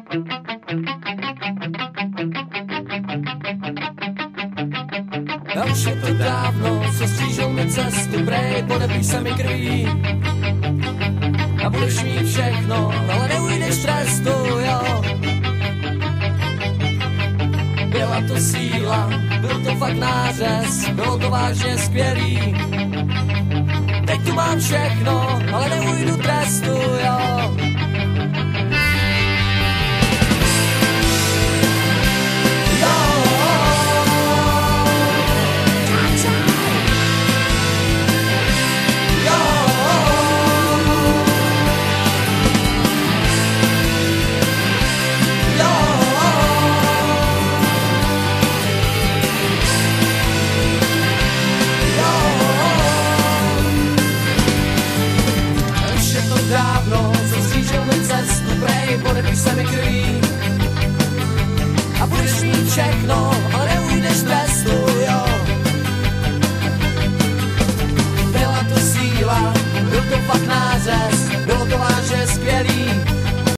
A už je to dávno, co střížil mi cestu, prej, podepíš se mi krví. A budeš mít všechno, ale neujdeš z trestu, jo. Byla to síla, byl to fakt nářez, bylo to vážně skvělý. Teď tu mám všechno, ale neujdu trestu, jo. Dávno, co střížil mi cestu, prej, podepíš se mi krví. A budeš mít všechno, ale neujdeš z trestu, jo. Byla to síla, byl to fakt náš.